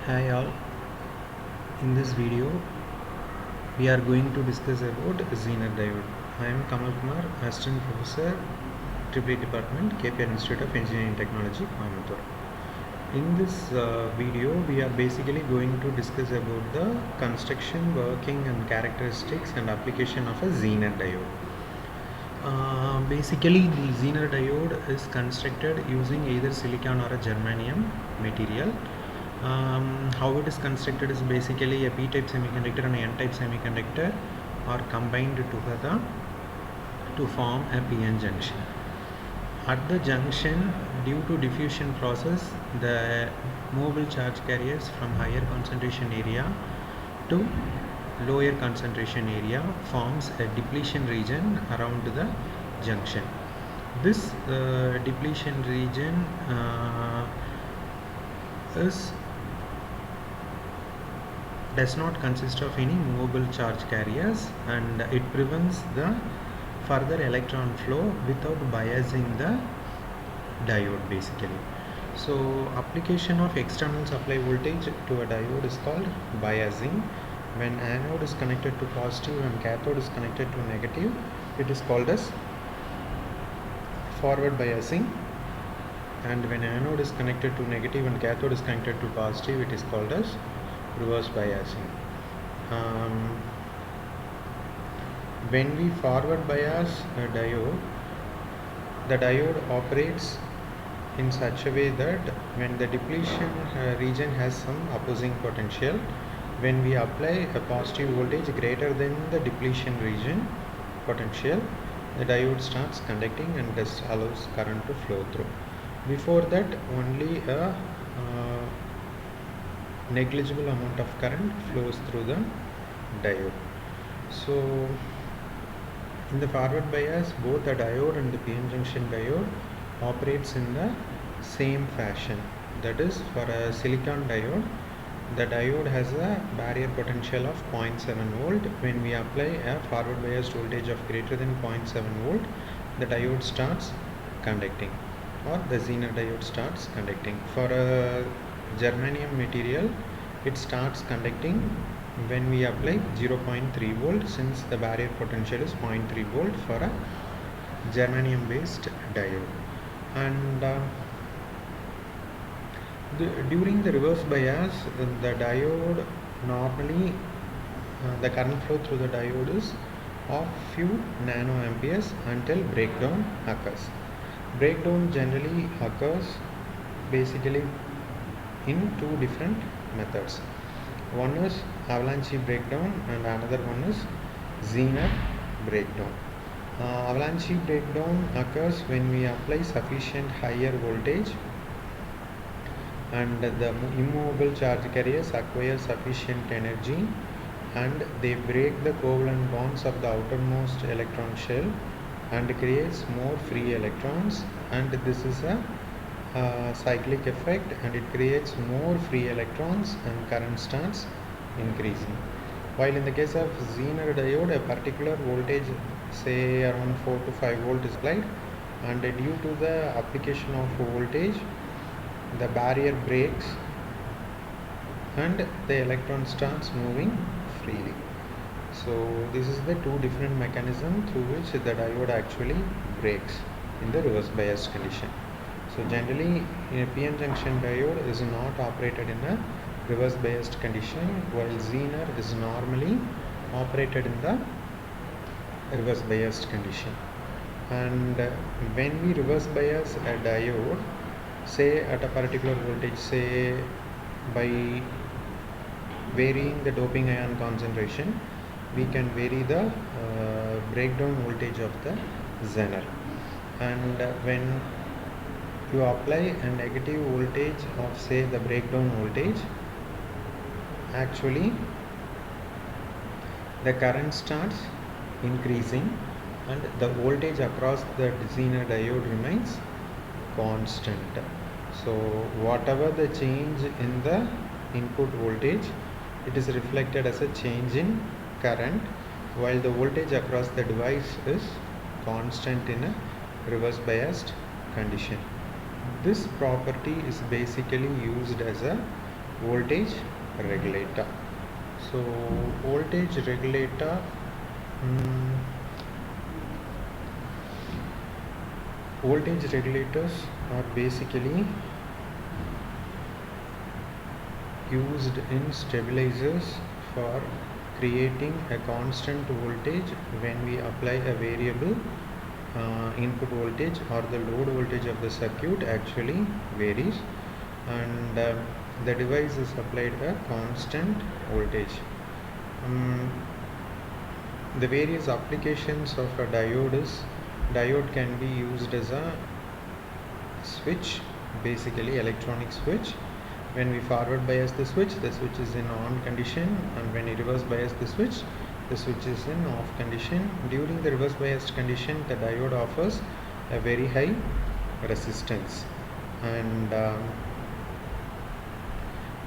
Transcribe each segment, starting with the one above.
Hi all, in this video we are going to discuss about Zener diode. I am Kamal Kumar, Assistant Professor, EEE Department, KPR Institute of Engineering Technology, Coimbatore. In this video we are basically going to discuss about the construction, working and characteristics and application of a Zener diode. Basically the Zener diode is constructed using either silicon or a germanium material. How it is constructed is basically a p-type semiconductor and an n-type semiconductor are combined together to form a p-n junction. At the junction, due to diffusion process, the movable charge carriers from higher concentration area to lower concentration area forms a depletion region around the junction. This depletion region does not consist of any movable charge carriers, and it prevents the further electron flow without biasing the diode basically. So application of external supply voltage to a diode is called biasing. When anode is connected to positive and cathode is connected to negative, it is called as forward biasing, and when anode is connected to negative and cathode is connected to positive, it is called as reverse biasing. When we forward bias a diode, the diode operates in such a way that when the depletion region has some opposing potential, when we apply a positive voltage greater than the depletion region potential, the diode starts conducting and this allows current to flow through. Before that, only a negligible amount of current flows through the diode. So in the forward bias, both the diode and the p-n junction diode operates in the same fashion. That is, for a silicon diode, the diode has a barrier potential of 0.7 volt. When we apply a forward biased voltage of greater than 0.7 volt, the diode starts conducting, or the Zener diode starts conducting. For a germanium material, it starts conducting when we apply 0.3 volt, since the barrier potential is 0.3 volt for a germanium based diode. And during the reverse bias, the diode normally the current flow through the diode is of few nanoamperes until breakdown occurs. Breakdown generally occurs basically in two different methods. One is avalanche breakdown and another one is Zener breakdown. Avalanche breakdown occurs when we apply sufficient higher voltage and the immovable charge carriers acquire sufficient energy and they break the covalent bonds of the outermost electron shell and creates more free electrons, and this is a cyclic effect and it creates more free electrons and current starts increasing. While in the case of Zener diode, a particular voltage, say around 4 to 5 volt is applied, and due to the application of voltage, the barrier breaks and the electron starts moving freely. So this is the two different mechanisms through which the diode actually breaks in the reverse biased condition. So generally, a p-n junction diode is not operated in a reverse biased condition, while Zener is normally operated in the reverse biased condition. And when we reverse bias a diode, say at a particular voltage, say by varying the doping ion concentration, we can vary the breakdown voltage of the Zener. And when you apply a negative voltage of, say, the breakdown voltage, actually the current starts increasing and the voltage across the Zener diode remains constant. So whatever the change in the input voltage, it is reflected as a change in current, while the voltage across the device is constant in a reverse biased condition. This property is basically used as a voltage regulator. So voltage regulator, voltage regulators are basically used in stabilizers for creating a constant voltage when we apply a variable input voltage, or the load voltage of the circuit actually varies, and the device is applied a constant voltage. The various applications of a diode can be used as a switch, basically electronic switch. When we forward bias the switch is in on condition, and when we reverse bias the switch is in off condition. During the reverse biased condition, the diode offers a very high resistance, and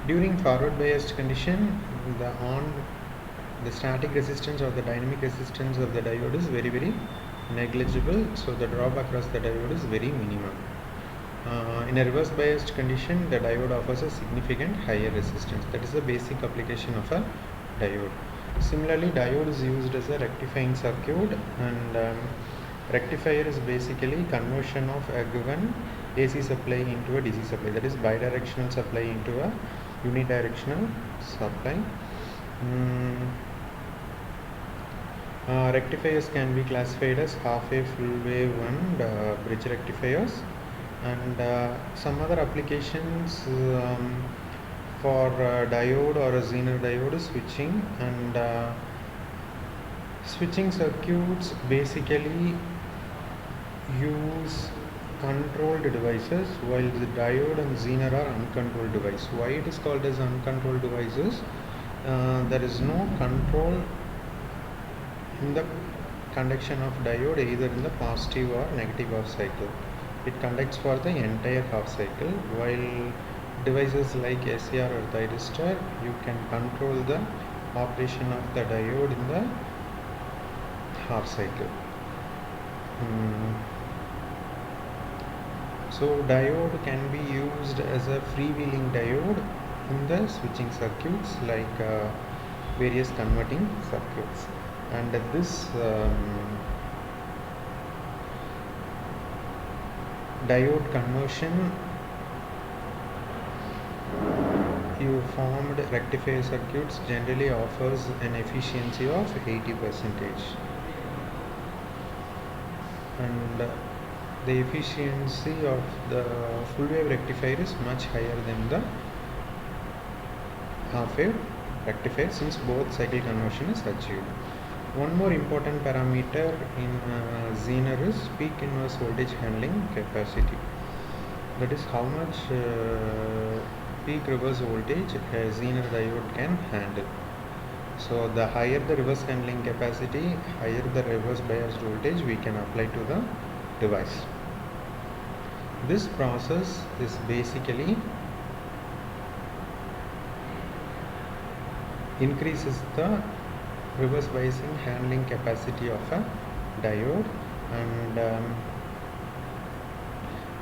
during forward biased condition, the static resistance or the dynamic resistance of the diode is very negligible, so the drop across the diode is very minimum. In a reverse biased condition, the diode offers a significant higher resistance. That is the basic application of a diode. Similarly, diode is used as a rectifying circuit, and rectifier is basically conversion of a given AC supply into a DC supply, that is bidirectional supply into a unidirectional supply. Rectifiers can be classified as half-wave, full-wave, and bridge rectifiers, and some other applications for diode or a Zener diode is switching, and switching circuits basically use controlled devices, while the diode and Zener are uncontrolled devices. Why it is called as uncontrolled devices? There is no control in the conduction of diode, either in the positive or negative half cycle. It conducts for the entire half cycle, while devices like SCR or thyristor, you can control the operation of the diode in the half cycle. So diode can be used as a freewheeling diode in the switching circuits, like various converting circuits, and this diode conversion, you formed rectifier circuits generally offers an efficiency of 80%, and the efficiency of the full wave rectifier is much higher than the half wave rectifier, since both cycle conversion is achieved. One more important parameter in Zener is peak inverse voltage handling capacity. That is how much peak reverse voltage a Zener diode can handle. So the higher the reverse handling capacity, higher the reverse biased voltage we can apply to the device. This process is basically increases the reverse biasing handling capacity of a diode, and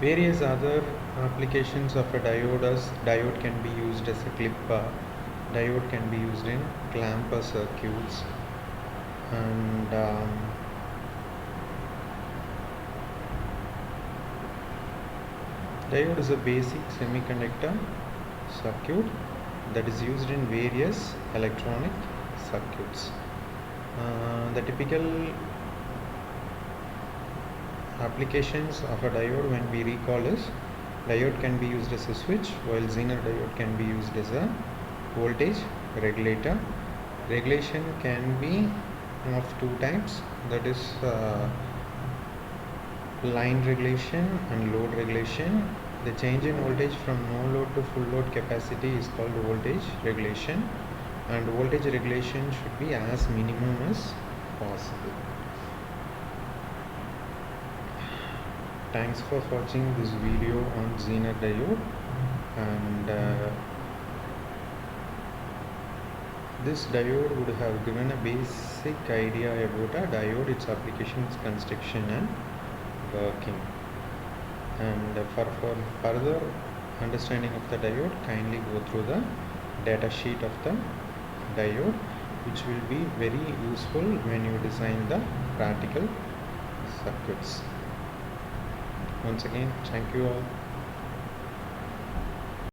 various other applications of a diode can be used as a clip bar, diode can be used in clamper circuits, and diode is a basic semiconductor circuit that is used in various electronic circuits. The typical applications of a diode, when we recall, is diode can be used as a switch, while Zener diode can be used as a voltage regulator. Regulation can be of two types, that is line regulation and load regulation. The change in voltage from no load to full load capacity is called voltage regulation, and voltage regulation should be as minimum as possible. Thanks for watching this video on Zener diode, and this diode would have given a basic idea about a diode, its applications, construction and working. And for further understanding of the diode, kindly go through the data sheet of the diode, which will be very useful when you design the practical circuits. Once again, thank you all.